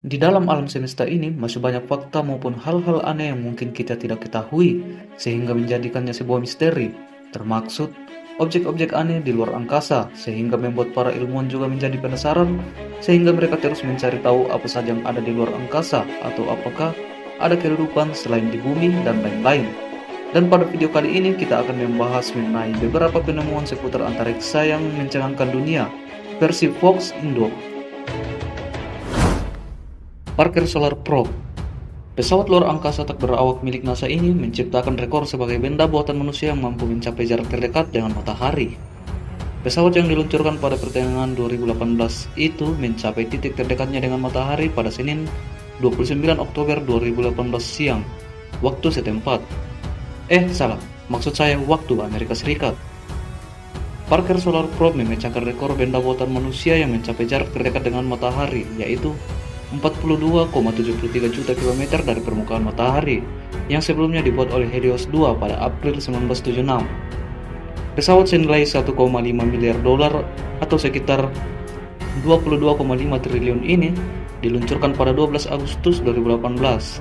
Di dalam alam semesta ini masih banyak fakta maupun hal-hal aneh yang mungkin kita tidak ketahui, sehingga menjadikannya sebuah misteri. Termaksud objek-objek aneh di luar angkasa, sehingga membuat para ilmuwan juga menjadi penasaran, sehingga mereka terus mencari tahu apa saja yang ada di luar angkasa, atau apakah ada kehidupan selain di bumi, dan lain-lain. Dan pada video kali ini kita akan membahas mengenai beberapa penemuan seputar antariksa yang mencengangkan dunia, versi Fox Indo. Parker Solar Probe. Pesawat luar angkasa tak berawak milik NASA ini menciptakan rekor sebagai benda buatan manusia yang mampu mencapai jarak terdekat dengan matahari. Pesawat yang diluncurkan pada pertengahan 2018 itu mencapai titik terdekatnya dengan matahari pada Senin 29 Oktober 2018 siang, waktu setempat. Salah, maksud saya waktu Amerika Serikat. Parker Solar Probe memecahkan rekor benda buatan manusia yang mencapai jarak terdekat dengan matahari, yaitu 42,73 juta kilometer dari permukaan matahari, yang sebelumnya dibuat oleh Helios 2 pada April 1976. Pesawat senilai 1,5 miliar dolar atau sekitar 22,5 triliun ini diluncurkan pada 12 Agustus 2018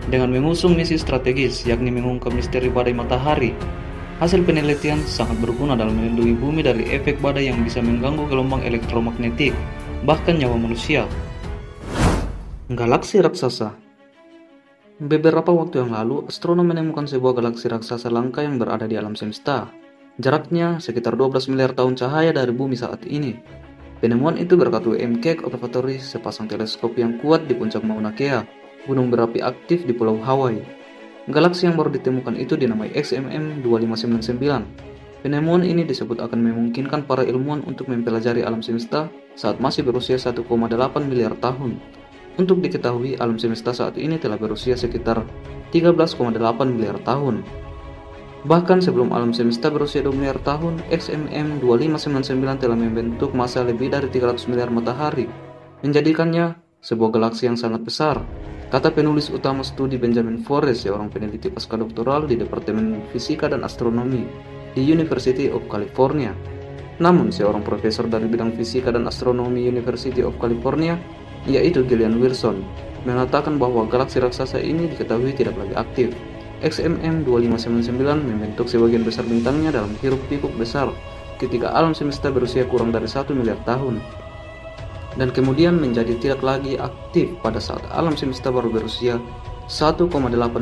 dengan mengusung misi strategis, yakni mengungkap misteri badai matahari. Hasil penelitian sangat berguna dalam melindungi bumi dari efek badai yang bisa mengganggu gelombang elektromagnetik, bahkan nyawa manusia. Galaksi raksasa. Beberapa waktu yang lalu, astronom menemukan sebuah galaksi raksasa langka yang berada di alam semesta. Jaraknya sekitar 12 miliar tahun cahaya dari bumi saat ini. Penemuan itu berkat WM Keck Observatory, sepasang teleskop yang kuat di puncak Mauna Kea, gunung berapi aktif di Pulau Hawaii. Galaksi yang baru ditemukan itu dinamai XMM 2599. Penemuan ini disebut akan memungkinkan para ilmuwan untuk mempelajari alam semesta saat masih berusia 1,8 miliar tahun. Untuk diketahui, alam semesta saat ini telah berusia sekitar 13,8 miliar tahun. Bahkan sebelum alam semesta berusia 2 miliar tahun, XMM 2599 telah membentuk massa lebih dari 300 miliar matahari, menjadikannya sebuah galaksi yang sangat besar, kata penulis utama studi Benjamin Forrest, seorang peneliti pascadoktoral di Departemen Fisika dan Astronomi di University of California. Namun, seorang profesor dari bidang fisika dan astronomi University of California, yaitu Gillian Wilson, mengatakan bahwa galaksi raksasa ini diketahui tidak lagi aktif. XMM 2599 membentuk sebagian besar bintangnya dalam hiruk-pikuk besar ketika alam semesta berusia kurang dari 1 miliar tahun, dan kemudian menjadi tidak lagi aktif pada saat alam semesta baru berusia 1,8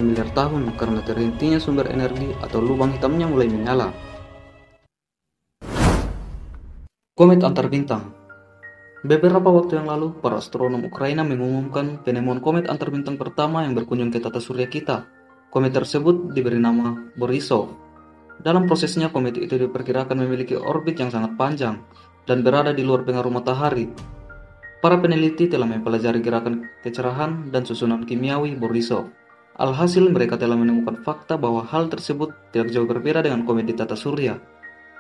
miliar tahun karena terhentinya sumber energi atau lubang hitamnya mulai menyala. Komet antar bintang. Beberapa waktu yang lalu, para astronom Ukraina mengumumkan penemuan komet antar bintang pertama yang berkunjung ke tata surya kita. Komet tersebut diberi nama Borisov. Dalam prosesnya, komet itu diperkirakan memiliki orbit yang sangat panjang dan berada di luar pengaruh matahari. Para peneliti telah mempelajari gerakan kecerahan dan susunan kimiawi Borisov. Alhasil, mereka telah menemukan fakta bahwa hal tersebut tidak jauh berbeda dengan komet di tata surya.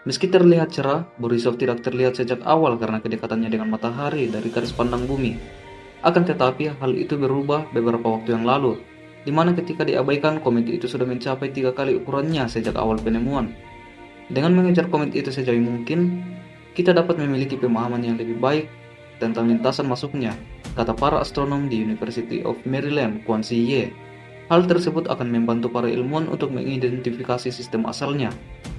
Meski terlihat cerah, Borisov tidak terlihat sejak awal karena kedekatannya dengan matahari dari garis pandang bumi. Akan tetapi, hal itu berubah beberapa waktu yang lalu, di mana ketika diabaikan, komet itu sudah mencapai 3 kali ukurannya sejak awal penemuan. Dengan mengejar komet itu sejauh mungkin, kita dapat memiliki pemahaman yang lebih baik tentang lintasan masuknya, kata para astronom di University of Maryland, Kwanzi Ye. Hal tersebut akan membantu para ilmuwan untuk mengidentifikasi sistem asalnya.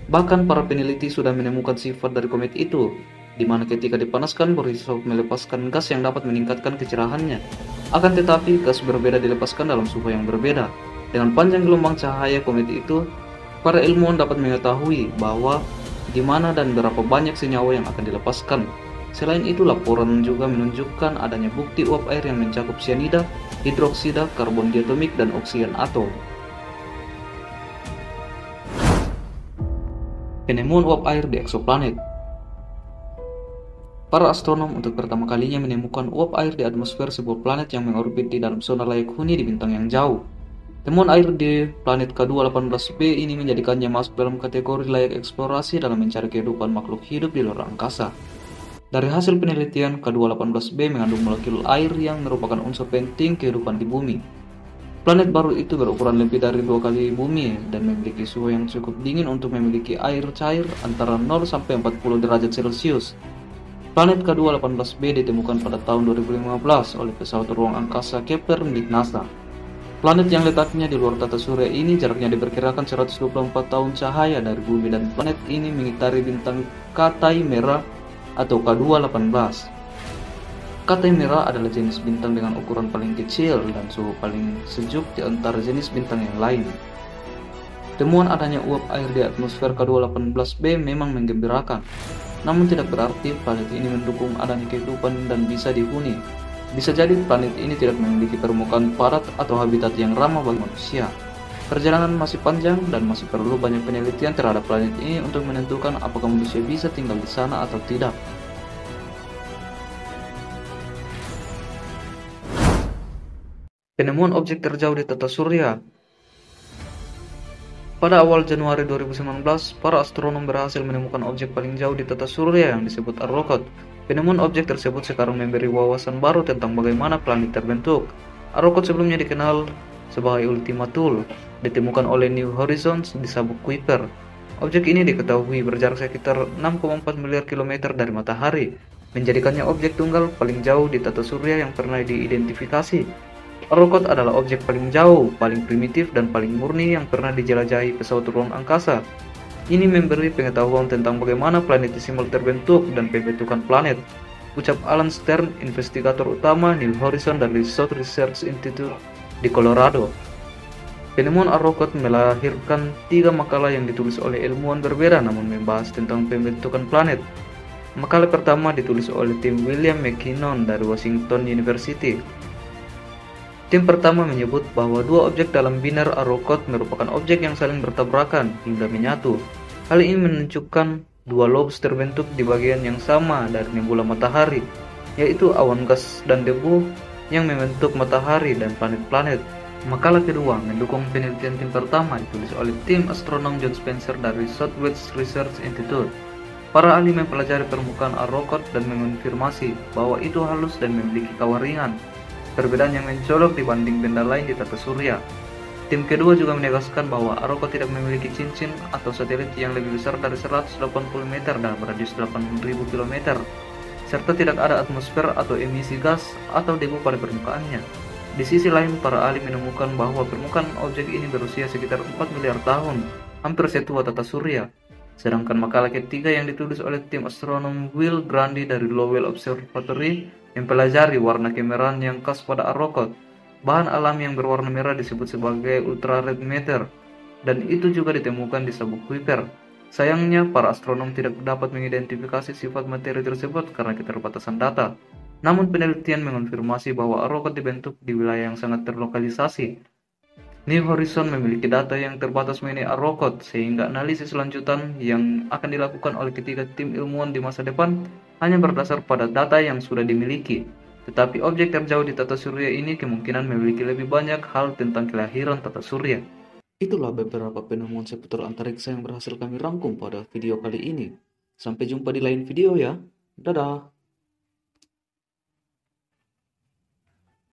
Bahkan para peneliti sudah menemukan sifat dari komet itu, di mana ketika dipanaskan, Borisov melepaskan gas yang dapat meningkatkan kecerahannya. Akan tetapi, gas berbeda dilepaskan dalam suhu yang berbeda. Dengan panjang gelombang cahaya komet itu, para ilmuwan dapat mengetahui bahwa di mana dan berapa banyak senyawa yang akan dilepaskan. Selain itu, laporan juga menunjukkan adanya bukti uap air yang mencakup sianida, hidroksida, karbon diatomik, dan oksigen atom. Penemuan uap air di eksoplanet. Para astronom untuk pertama kalinya menemukan uap air di atmosfer sebuah planet yang mengorbit di dalam zona layak huni di bintang yang jauh. Temuan air di planet K218b ini menjadikannya masuk dalam kategori layak eksplorasi dalam mencari kehidupan makhluk hidup di luar angkasa. Dari hasil penelitian, K218b mengandung molekul air yang merupakan unsur penting kehidupan di bumi. Planet baru itu berukuran lebih dari 2 kali bumi dan memiliki suhu yang cukup dingin untuk memiliki air cair antara 0 sampai 40 derajat Celcius. Planet K2-18b ditemukan pada tahun 2015 oleh pesawat ruang angkasa Kepler milik NASA. Planet yang letaknya di luar tata surya ini jaraknya diperkirakan 124 tahun cahaya dari bumi, dan planet ini mengitari bintang Katai Merah atau K2-18. Katai Merah adalah jenis bintang dengan ukuran paling kecil dan suhu paling sejuk di antara jenis bintang yang lain. Temuan adanya uap air di atmosfer K2-18b memang menggembirakan, namun tidak berarti planet ini mendukung adanya kehidupan dan bisa dihuni. Bisa jadi planet ini tidak memiliki permukaan padat atau habitat yang ramah bagi manusia. Perjalanan masih panjang dan masih perlu banyak penelitian terhadap planet ini untuk menentukan apakah manusia bisa tinggal di sana atau tidak. Penemuan objek terjauh di tata surya. Pada awal Januari 2019, para astronom berhasil menemukan objek paling jauh di tata surya yang disebut Arrokoth. Penemuan objek tersebut sekarang memberi wawasan baru tentang bagaimana planet terbentuk. Arrokoth sebelumnya dikenal sebagai Ultima Thule, ditemukan oleh New Horizons di sabuk Kuiper. Objek ini diketahui berjarak sekitar 6,4 miliar kilometer dari matahari, menjadikannya objek tunggal paling jauh di tata surya yang pernah diidentifikasi. Arrokoth adalah objek paling jauh, paling primitif, dan paling murni yang pernah dijelajahi pesawat ruang angkasa. Ini memberi pengetahuan tentang bagaimana planetesimal terbentuk dan pembentukan planet, ucap Alan Stern, investigator utama New Horizons dari South Research Institute di Colorado. Penemuan Arrokoth melahirkan 3 makalah yang ditulis oleh ilmuwan berbeda namun membahas tentang pembentukan planet. Makalah pertama ditulis oleh tim William McKinnon dari Washington University. Tim pertama menyebut bahwa 2 objek dalam binar Arrokoth merupakan objek yang saling bertabrakan hingga menyatu. Hal ini menunjukkan 2 lobes terbentuk di bagian yang sama dari nebula matahari, yaitu awan gas dan debu yang membentuk matahari dan planet-planet. Makalah kedua mendukung penelitian tim pertama, ditulis oleh tim astronom John Spencer dari Southwest Research Institute. Para ahli mempelajari permukaan Arrokoth dan mengonfirmasi bahwa itu halus dan memiliki kawah ringan, perbedaan yang mencolok dibanding benda lain di tata surya. Tim kedua juga menegaskan bahwa Arrokoth tidak memiliki cincin atau satelit yang lebih besar dari 180 meter dalam radius 8.000 km, serta tidak ada atmosfer atau emisi gas atau debu pada permukaannya. Di sisi lain, para ahli menemukan bahwa permukaan objek ini berusia sekitar 4 miliar tahun, hampir setua tata surya. Sedangkan makalah ketiga yang ditulis oleh tim astronom Will Grundy dari Lowell Observatory mempelajari warna kemerahan yang khas pada Arrokoth. Bahan alami yang berwarna merah disebut sebagai ultra-red matter, dan itu juga ditemukan di sabuk Kuiper. Sayangnya, para astronom tidak dapat mengidentifikasi sifat materi tersebut karena keterbatasan data. Namun penelitian mengonfirmasi bahwa Arrokoth dibentuk di wilayah yang sangat terlokalisasi. New Horizons memiliki data yang terbatas mengenai Arrokoth, sehingga analisis lanjutan yang akan dilakukan oleh ketiga tim ilmuwan di masa depan hanya berdasar pada data yang sudah dimiliki. Tetapi objek terjauh di tata surya ini kemungkinan memiliki lebih banyak hal tentang kelahiran tata surya. Itulah beberapa penemuan seputar antariksa yang berhasil kami rangkum pada video kali ini. Sampai jumpa di lain video ya. Dadah.